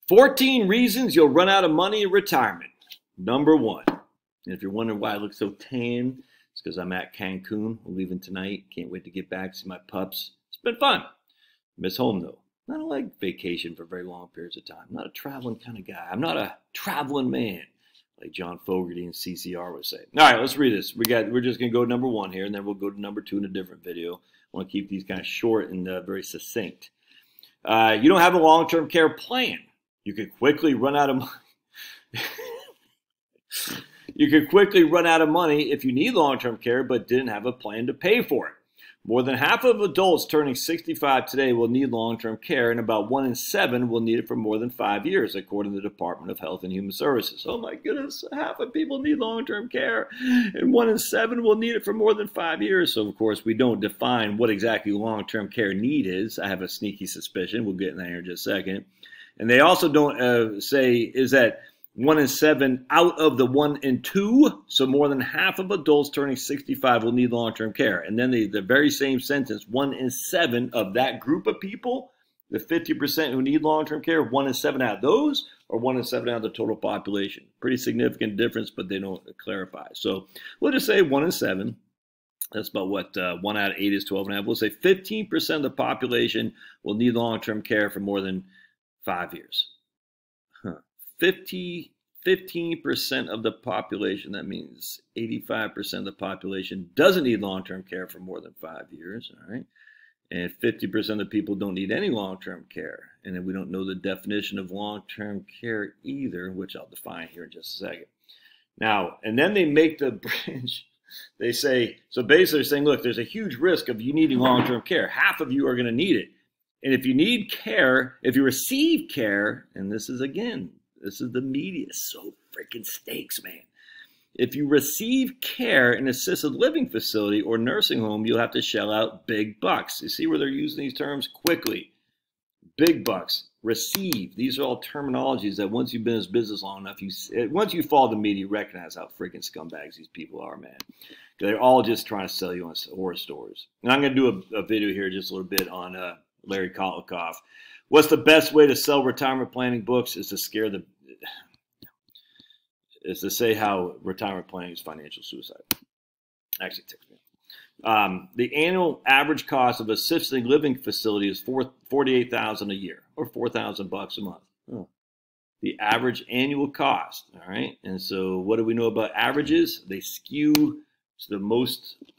14 reasons you'll run out of money in retirement. Number 1. And if you're wondering why I look so tan, it's because I'm at Cancun. I'm leaving tonight. Can't wait to get back, see my pups. It's been fun. Miss home, though. I don't like vacation for very long periods of time. I'm not a traveling kind of guy. I'm not a traveling man, like John Fogerty and CCR would say. All right, let's read this. We're just going to go to number 1 here, and then we'll go to number 2 in a different video. I want to keep these kind of short and very succinct. You don't have a long-term care plan. You could quickly run out of money. You could quickly run out of money if you need long-term care but didn't have a plan to pay for it. More than half of adults turning 65 today will need long-term care, and about 1 in 7 will need it for more than 5 years, according to the Department of Health and Human Services. Oh my goodness, half of people need long-term care, and 1 in 7 will need it for more than 5 years. So, of course, we don't define what exactly long-term care need is. I have a sneaky suspicion. We'll get in there in just a second. And they also don't say, is that 1 in 7 out of the 1 in 2? So more than half of adults turning 65 will need long-term care. And then the very same sentence, 1 in 7 of that group of people, the 50% who need long-term care, 1 in 7 out of those, or 1 in 7 out of the total population. Pretty significant difference, but they don't clarify. So we'll just say 1 in 7. That's about what 1 out of 8 is 12.5. We'll say 15% of the population will need long-term care for more than 5 years. 15% of the population, that means 85% of the population doesn't need long-term care for more than 5 years, all right? And 50% of the people don't need any long-term care. And then we don't know the definition of long-term care either, which I'll define here in just a second. Now, and then they make the bridge. They say, so basically they're saying, look, there's a huge risk of you needing long-term care. Half of you are going to need it. And if you need care, if you receive care, and this is, again, this is the media, so freaking stakes, man. If you receive care in an assisted living facility or nursing home, you'll have to shell out big bucks. You see where they're using these terms? Quickly. Big bucks. Receive. These are all terminologies that once you've been in this business long enough, once you follow the media, you recognize how freaking scumbags these people are, man. They're all just trying to sell you on horror stories. And I'm going to do a video here just a little bit on Larry Kotlikoff. What's the best way to sell retirement planning books is to say how retirement planning is financial suicide. Actually, it takes me. The annual average cost of a assisted living facility is $48,000 a year, or $4,000 a month. Oh. The average annual cost, all right? And so what do we know about averages? They skew to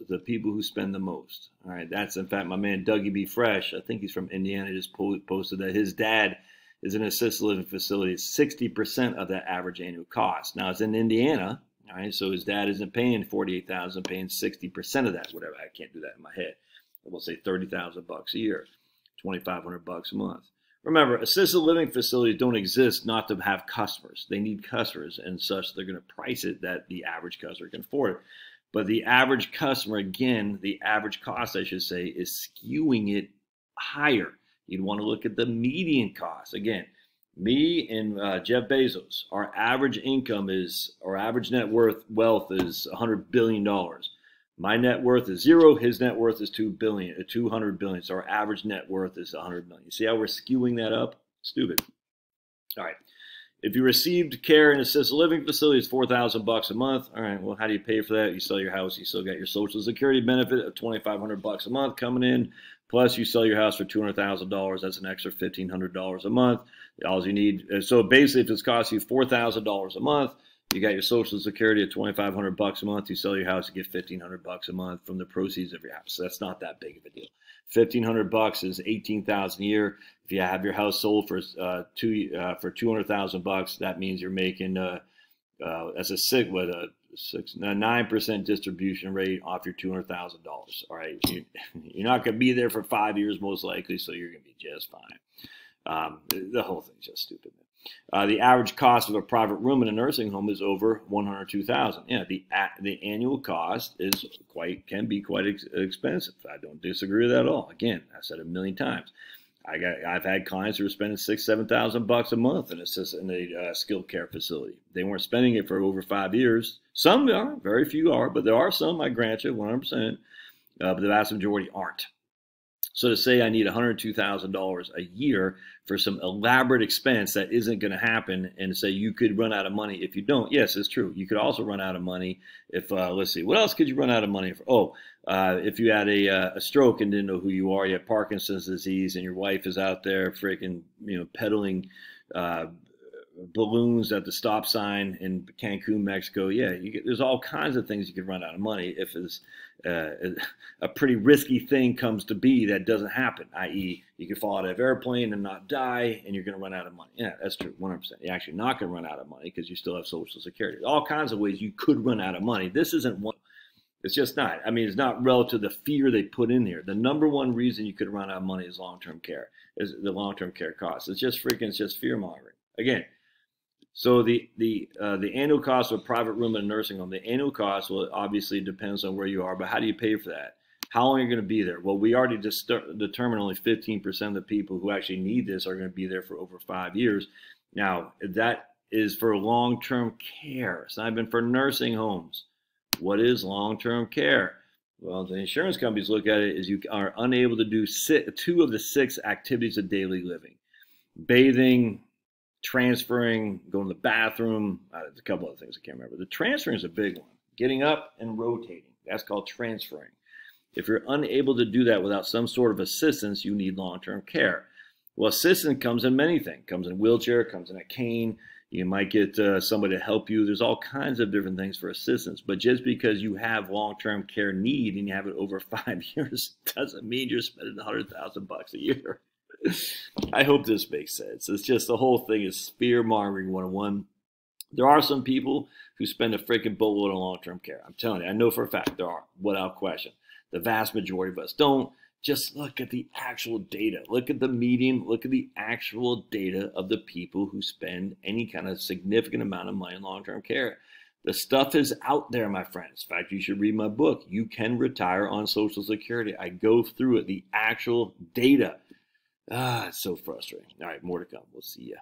the people who spend the most. All right, that's in fact my man Dougie B. Fresh. I think he's from Indiana. Just posted that his dad is in an assisted living facility. It's 60% of that average annual cost. Now it's in Indiana. All right, so his dad isn't paying $48,000, paying 60% of that. Whatever, I can't do that in my head. We'll say $30,000 a year, $2,500 a month. Remember, assisted living facilities don't exist not to have customers. They need customers, and such they're going to price it that the average customer can afford it. But the average customer, again, the average cost, I should say, is skewing it higher. You'd want to look at the median cost. Again, me and Jeff Bezos, our average income is, our average net wealth is $100 billion. My net worth is 0. His net worth is $200 billion. So our average net worth is $100 million. You see how we're skewing that up? Stupid. All right. If you received care in an assisted living facility, it's $4,000 a month. All right, well, how do you pay for that? You sell your house, you still got your Social Security benefit of $2,500 a month coming in. Plus, you sell your house for $200,000. That's an extra $1,500 a month. All you need. So basically, if it's costing you $4,000 a month, you got your Social Security at $2,500 a month. You sell your house, you get $1,500 a month from the proceeds of your house. So that's not that big of a deal. $1,500 is $18,000 a year. If you have your house sold for $200,000, that means you're making that's a 9% distribution rate off your $200,000. All right, you're not going to be there for 5 years most likely, so you're going to be just fine. The whole thing's just stupid. The average cost of a private room in a nursing home is over $102,000. Yeah, the annual cost can be quite expensive. I don't disagree with that at all. Again, I've said it a million times. I've had clients who are spending $6,000, $7,000 a month in a skilled care facility. They weren't spending it for over 5 years. Some are, very few are, but there are some, I grant you, 100%. But the vast majority aren't. So to say I need $102,000 a year for some elaborate expense that isn't going to happen, and say you could run out of money if you don't. Yes, it's true. You could also run out of money if, let's see, what else could you run out of money for? Oh, if you had a stroke and didn't know who you are, you have Parkinson's disease, and your wife is out there freaking, peddling balloons at the stop sign in Cancun, Mexico. Yeah, there's all kinds of things you could run out of money if it's a pretty risky thing comes to be that doesn't happen, i.e. you could fall out of an airplane and not die, and you're going to run out of money. Yeah, that's true, 100%. You're actually not going to run out of money because you still have Social Security. All kinds of ways you could run out of money. This isn't one. It's just not. I mean, it's not relative to the fear they put in here. The number one reason you could run out of money is long-term care, is the long-term care costs. It's just fear-mongering. Again, so the annual cost of a private room in a nursing home, the annual cost, well, obviously depends on where you are, but how do you pay for that? How long are you going to be there? Well, we already just determined only 15% of the people who actually need this are going to be there for over 5 years. Now, that is for long-term care. It's not even for nursing homes. What is long-term care? Well, the insurance companies look at it as you are unable to do 2 of the 6 activities of daily living. Bathing, transferring, going to the bathroom, there's a couple other things I can't remember. The transferring is a big one. Getting up and rotating, that's called transferring. If you're unable to do that without some sort of assistance, you need long-term care. Well, assistance comes in many things. Comes in a wheelchair, comes in a cane. You might get somebody to help you. There's all kinds of different things for assistance. But just because you have long-term care need and you have it over 5 years doesn't mean you're spending $100,000 a year. I hope this makes sense. It's just the whole thing is fear-mongering 101. There are some people who spend a freaking boatload on long-term care. I'm telling you, I know for a fact there are, without question. The vast majority of us don't. Just look at the actual data. Look at the median. Look at the actual data of the people who spend any kind of significant amount of money in long-term care. The stuff is out there, my friends. In fact, you should read my book. You can retire on Social Security. I go through it, the actual data. It's so frustrating. All right, more to come. We'll see ya.